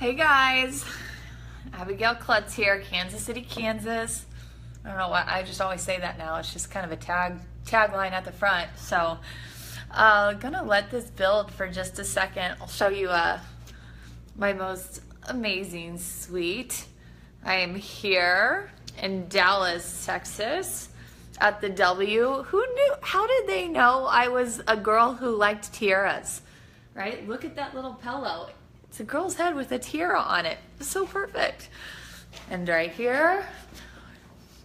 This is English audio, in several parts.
Hey guys, Abigail Klutz here, Kansas City, Kansas. I don't know why, I just always say that now. It's just kind of a tagline at the front. So, gonna let this build for just a second. I'll show you my most amazing suite. I am here in Dallas, Texas at the W. Who knew? How did they know I was a girl who liked tiaras? Right? Look at that little pillow. It's a girl's head with a tiara on it. It's so perfect. And right here,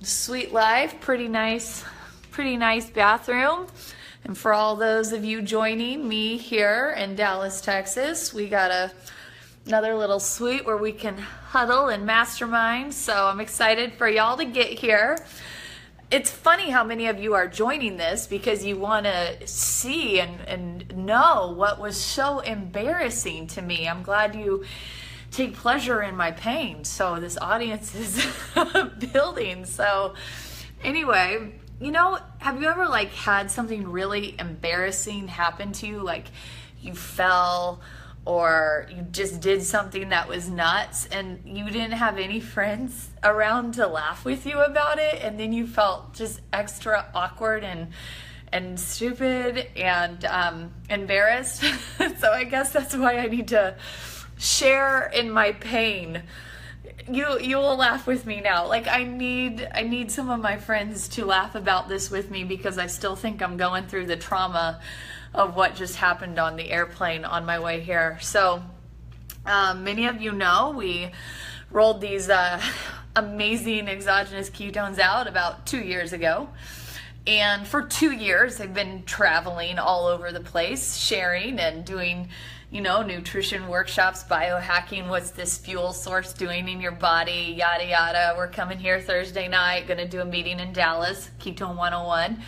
Sweet Life, pretty nice bathroom. And for all those of you joining me here in Dallas, Texas, we got another little suite where we can huddle and mastermind. So I'm excited for y'all to get here. It's funny how many of you are joining this because you want to see and know what was so embarrassing to me. I'm glad you take pleasure in my pain. So this audience is building. So anyway, you know, have you ever had something really embarrassing happen to you? Like you fell or you just did something that was nuts and you didn't have any friends around to laugh with you about it, and then you felt just extra awkward and stupid and embarrassed. So I guess that's why I need to share in my pain. You will laugh with me now. I need some of my friends to laugh about this with me because I still think I'm going through the trauma of what just happened on the airplane on my way here. So many of you know we rolled these amazing exogenous ketones out about 2 years ago. And for 2 years, I've been traveling all over the place, sharing and doing, nutrition workshops, biohacking, what's this fuel source doing in your body, yada, yada. We're coming here Thursday night, going to do a meeting in Dallas, Ketone 101.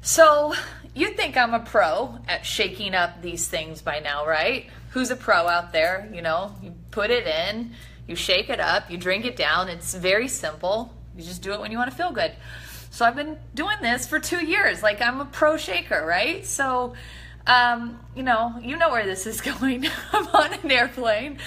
So you'd think I'm a pro at shaking up these things by now, right? Who's a pro out there? You put it in, you shake it up, you drink it down. It's very simple. You just do it when you want to feel good. So I've been doing this for 2 years. I'm a pro shaker, right? So, you know where this is going. I'm on an airplane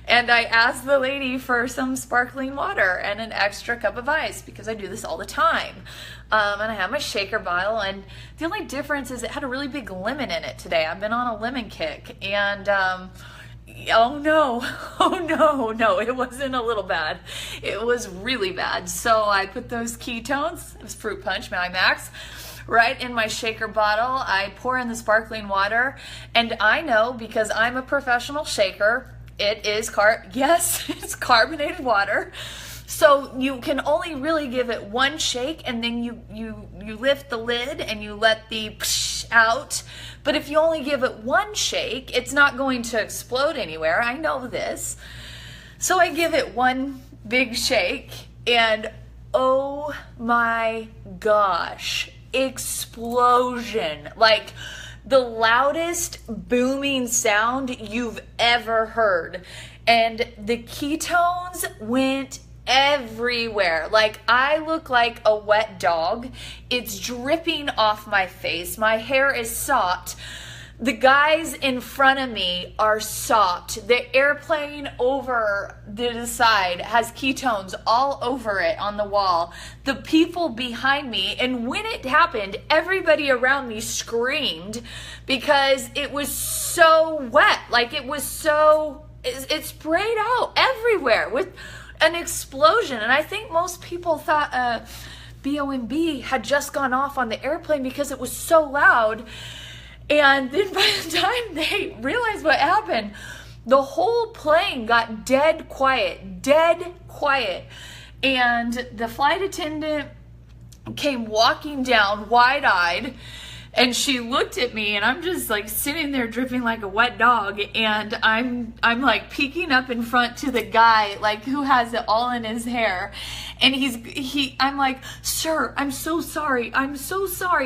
and I asked the lady for some sparkling water and an extra cup of ice because I do this all the time. And I have my shaker bottle, and the only difference is it had a really big lemon in it today. I've been on a lemon kick, and oh no, it wasn't a little bad. It was really bad. So I put those ketones, it was fruit punch, Max, right in my shaker bottle. I pour in the sparkling water, and I know because I'm a professional shaker, it is it's carbonated water. So you can only really give it one shake, and then you lift the lid and you let the psh out. But if you only give it one shake, it's not going to explode anywhere. I know this. So I give it one big shake, and oh my gosh, explosion. The loudest booming sound you've ever heard. And the ketones went everywhere. I look like a wet dog. It's dripping off my face. My hair is sopped. The guys in front of me are sopped. The airplane over the side has ketones all over it on the wall. The people behind me, and when it happened, everybody around me screamed because it was so wet. It sprayed out everywhere with an explosion. And I think most people thought BOMB had just gone off on the airplane because it was so loud. And then by the time they realized what happened, the whole plane got dead quiet. And the flight attendant came walking down wide-eyed, and she looked at me, and I'm just sitting there dripping like a wet dog, and I'm peeking up in front to the guy who has it all in his hair, and I'm like, "Sir, I'm so sorry,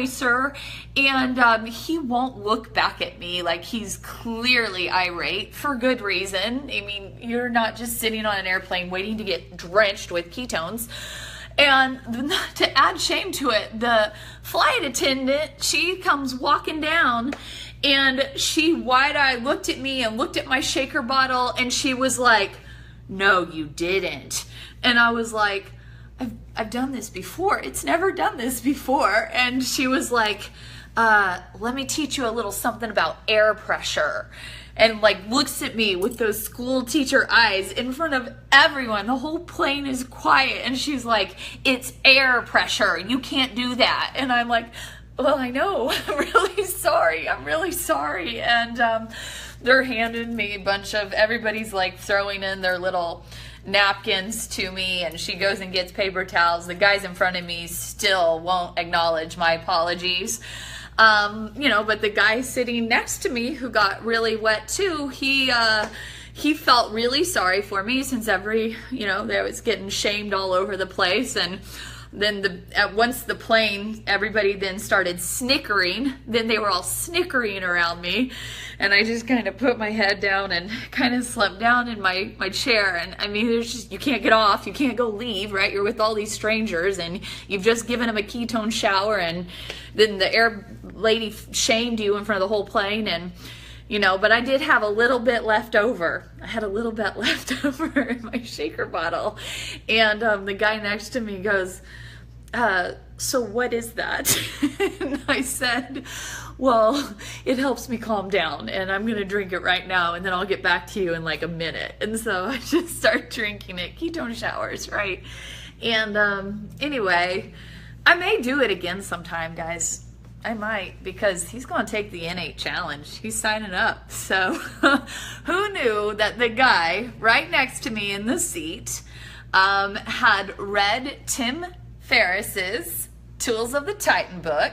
sir," and he won't look back at me. He's clearly irate for good reason. I mean, you're not just sitting on an airplane waiting to get drenched with ketones. And to add shame to it, the flight attendant, she comes walking down And she wide-eyed looked at me and looked at my shaker bottle, and she was like, "No, you didn't." And I was like, I've done this before. It's never done this before. And she was like, let me teach you a little something about air pressure. And like looks at me with those school teacher eyes in front of everyone. The whole plane is quiet. And she's like, "It's air pressure. You can't do that." And I'm like, "Well, I know. I'm really sorry. I'm really sorry." And they're handing me a bunch of, everybody's like throwing in their little napkins to me, and she goes and gets paper towels. The guys in front of me still won't acknowledge my apologies. But the guy sitting next to me who got really wet too, he felt really sorry for me, since they was getting shamed all over the place. And then once the plane, everybody then started snickering. Then they were all snickering around me, and I just kind of put my head down and kind of slumped down in my chair. And I mean, you can't get off, you can't go leave, right? You're with all these strangers, and you've just given them a ketone shower, and then the air lady shamed you in front of the whole plane. And but I did have a little bit left over. I had a little bit left over in my shaker bottle. And the guy next to me goes, "So what is that?" And I said, "Well, it helps me calm down, and I'm going to drink it right now, and then I'll get back to you in like a minute." And so I just start drinking it. Ketone showers, right? And anyway, I may do it again sometime, guys. I might, because he's going to take the N8 challenge. He's signing up. So who knew that the guy right next to me in the seat had read Tim Ferriss's Tools of the Titan book,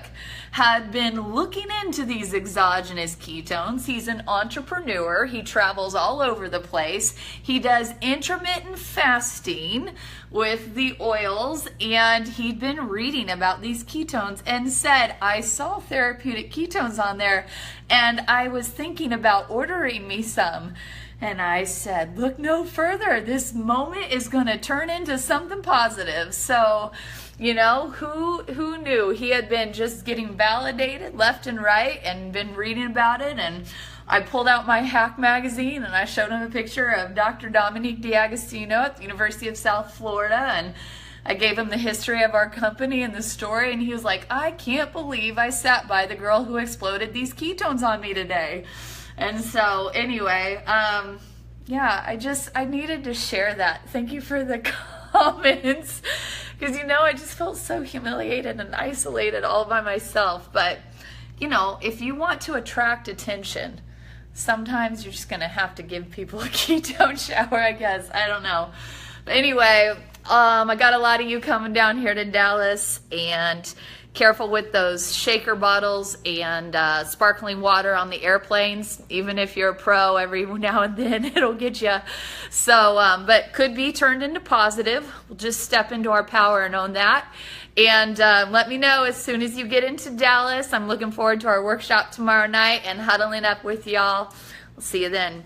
had been looking into these exogenous ketones. He's an entrepreneur. He travels all over the place. He does intermittent fasting with the oils, and he'd been reading about these ketones and said, "I saw therapeutic ketones on there, and I was thinking about ordering me some." And I said, "Look no further. This moment is going to turn into something positive." So, who knew? He had been just getting validated left and right and been reading about it. And I pulled out my Hack magazine and I showed him a picture of Dr. Dominique D'Agostino at the University of South Florida. And I gave him the history of our company and the story. And he was like, "I can't believe I sat by the girl who exploded these ketones on me today." And so anyway, I needed to share that. Thank you for the comments, because I just felt so humiliated and isolated all by myself. But if you want to attract attention, sometimes you're just gonna have to give people a ketone shower, I guess. I don't know. But anyway, I got a lot of you coming down here to Dallas, and careful with those shaker bottles and sparkling water on the airplanes. Even if you're a pro, every now and then it'll get you. So, but could be turned into positive. We'll just step into our power and own that. And let me know as soon as you get into Dallas. I'm looking forward to our workshop tomorrow night and huddling up with y'all. We'll see you then.